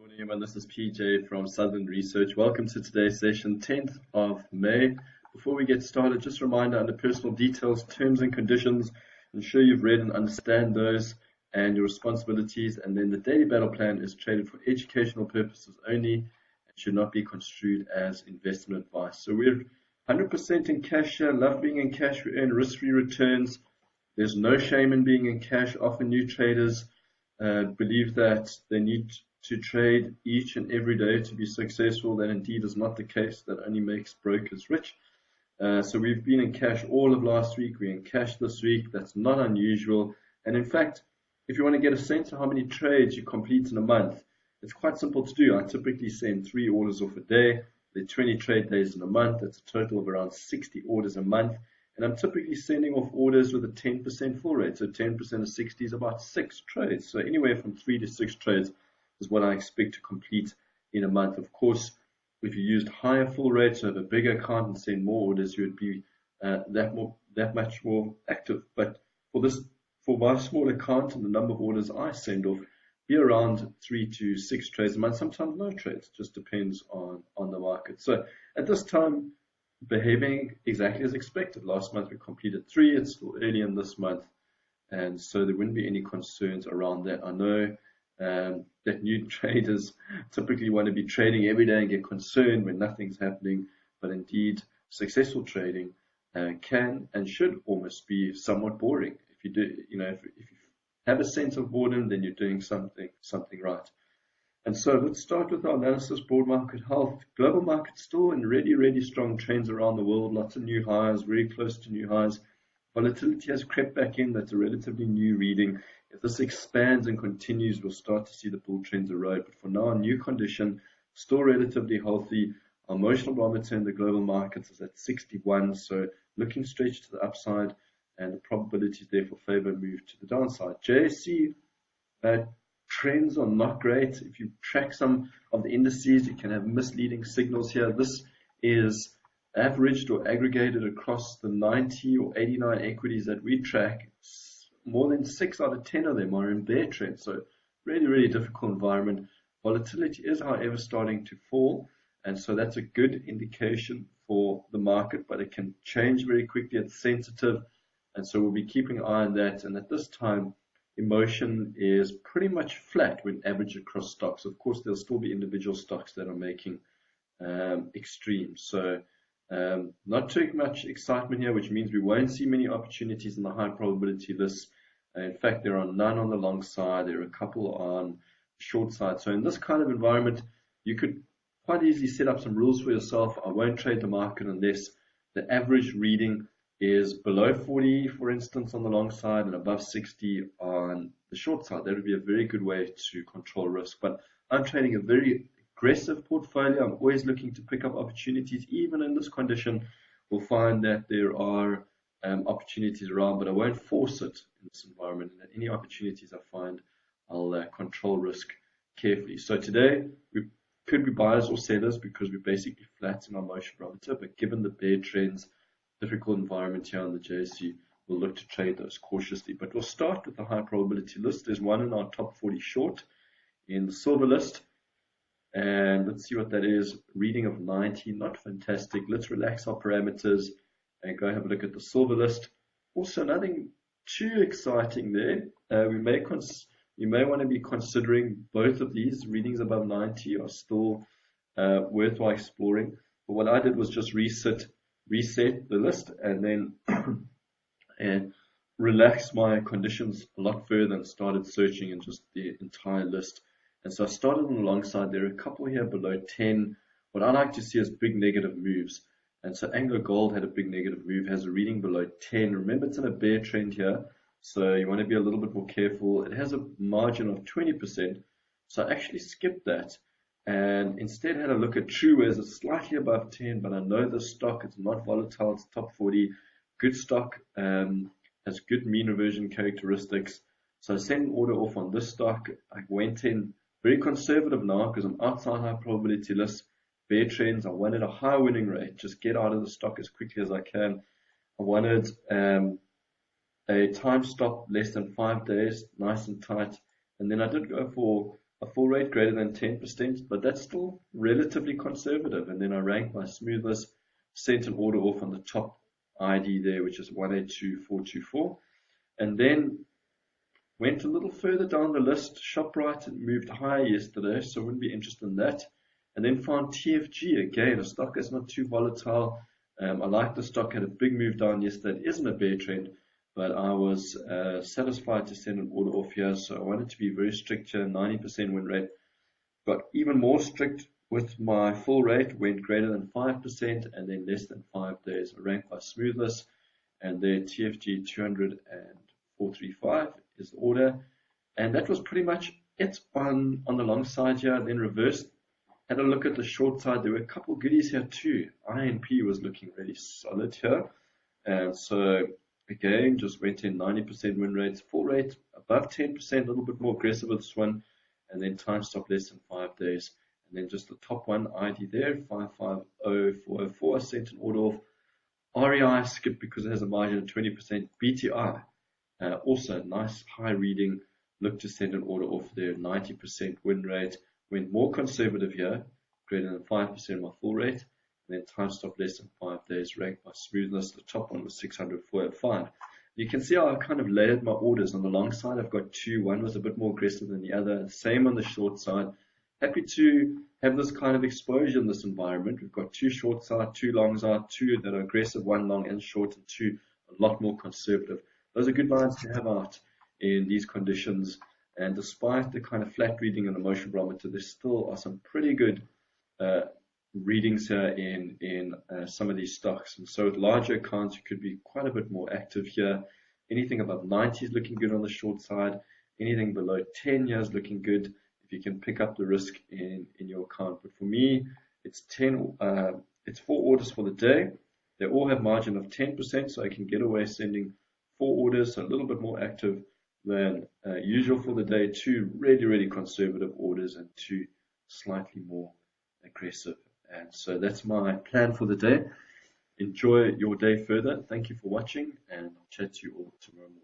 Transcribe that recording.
Morning, everyone. This is PJ from Southern Research. Welcome to today's session, 10th of May. Before we get started, just a reminder under personal details, terms and conditions. Ensure you've read and understand those and your responsibilities. And then the daily battle plan is traded for educational purposes only and should not be construed as investment advice. So we're 100% in cash here. Love being in cash. We earn risk-free returns. There's no shame in being in cash. Often new traders believe that they need to trade each and every day to be successful. That indeed is not the case. That only makes brokers rich. So we've been in cash all of last week. We're in cash this week. That's not unusual. And in fact, if you want to get a sense of how many trades you complete in a month, it's quite simple to do. I typically send 3 orders off a day. There are 20 trade days in a month. That's a total of around 60 orders a month. And I'm typically sending off orders with a 10% full rate. So 10% of 60 is about 6 trades. So anywhere from 3 to 6 trades is what I expect to complete in a month. Of course, if you used higher full rates, so have a bigger account and send more orders, you would be that much more active. But for my small account and the number of orders I send off, be around 3 to 6 trades a month, sometimes no trades, just depends on the market. So at this time, behaving exactly as expected. Last month we completed 3, it's still early in this month, and so there wouldn't be any concerns around that. I know that new traders typically want to be trading every day and get concerned when nothing's happening, but indeed successful trading can and should almost be somewhat boring. If you do, if you have a sense of boredom, then you're doing something right. And so let's start with our analysis. Broad market health. Global market still in really strong trends around the world. Lots of new highs, very close to new highs. Volatility has crept back in. That's a relatively new reading. If this expands and continues, we'll start to see the bull trends erode. But for now, a new condition, still relatively healthy. Our emotional barometer in the global markets is at 61. So looking stretched to the upside, and the probability there for favor move to the downside. JSE trends are not great. If you track some of the indices, you can have misleading signals here. This is averaged or aggregated across the 90 or 89 equities that we track. More than 6 out of 10 of them are in bear trend. So really difficult environment. Volatility is, however, starting to fall. And so that's a good indication for the market, but it can change very quickly. It's sensitive. And so we'll be keeping an eye on that. And at this time, emotion is pretty much flat when averaged across stocks. Of course, there'll still be individual stocks that are making extremes. So not too much excitement here, which means we won't see many opportunities in the high probability lists. In fact, there are none on the long side. There are a couple on the short side. So in this kind of environment, you could quite easily set up some rules for yourself. I won't trade the market unless the average reading is below 40, for instance, on the long side and above 60 on the short side. That would be a very good way to control risk. But I'm trading a very aggressive portfolio. I'm always looking to pick up opportunities. Even in this condition, we'll find that there are opportunities around, but I won't force it in this environment. And any opportunities I find, I'll control risk carefully. So today, we could be buyers or sellers because we're basically flat in our motion barometer, but given the bear trends, difficult environment here on the JSE, we'll look to trade those cautiously. But we'll start with the high probability list. There's one in our top 40 short in the silver list. And let's see what that is. Reading of 90, not fantastic. Let's relax our parameters and go have a look at the silver list. Also, nothing too exciting there. You may want to be considering both of these. Readings above 90 are still worthwhile exploring. But what I did was just reset the list and then relax my conditions a lot further and started searching in just the entire list. And so I started on the long side. There are a couple here below 10. What I like to see is big negative moves. And so Anglo Gold had a big negative move, has a reading below 10. Remember, it's in a bear trend here, so you want to be a little bit more careful. It has a margin of 20%. So I actually skipped that and instead had a look at TrueWear. It's slightly above 10, but I know the stock, it's not volatile, it's top 40. Good stock, has good mean reversion characteristics. So I sent an order off on this stock. I went in very conservative now because I'm outside high probability list. Bear trends, I wanted a high winning rate. Just get out of the stock as quickly as I can. I wanted a time stop less than 5 days, nice and tight. And then I did go for a full rate greater than 10%, but that's still relatively conservative. And then I rank my smoothness, sent an order off on the top ID there, which is 182424, and then went a little further down the list. ShopRite moved higher yesterday, so I wouldn't be interested in that. And then found TFG again, a stock that's not too volatile. I like the stock, had a big move down yesterday. It isn't a bear trend, but I was satisfied to send an order off here, so I wanted to be very strict here, 90% win rate. Got even more strict with my full rate, went greater than 5% and then less than 5 days. I ranked by smoothness, and there TFG 204.35 is the order. And that was pretty much it on the long side here. Then reversed, had a look at the short side. There were a couple goodies here too. INP was looking really solid here. And so again, just went in 90% win rates, full rate above 10%, a little bit more aggressive with this one, and then time stop less than 5 days. And then just the top one ID there, 550404, I sent an order off. REI skipped because it has a margin of 20%. BTI, also nice high reading, look to send an order off there, 90% win rate. Went more conservative here, greater than 5% my full rate. And then time stop less than 5 days, ranked by smoothness. The top one was 600.405. You can see how I kind of layered my orders. On the long side, I've got two. One was a bit more aggressive than the other. Same on the short side. Happy to have this kind of exposure in this environment. We've got two short side, two long side, two that are aggressive, one long and short, and two a lot more conservative. Those are good lines to have out in these conditions. And despite the kind of flat reading in the motion barometer, there still are some pretty good readings here in some of these stocks. And so with larger accounts, you could be quite a bit more active here. Anything above 90 is looking good on the short side. Anything below 10 years looking good if you can pick up the risk in your account. But for me, it's 4 orders for the day. They all have margin of 10%, so I can get away sending 4 orders, so a little bit more active than usual for the day. 2 really, really conservative orders and 2 slightly more aggressive. And so that's my plan for the day. Enjoy your day further. Thank you for watching, and I'll chat to you all tomorrow morning.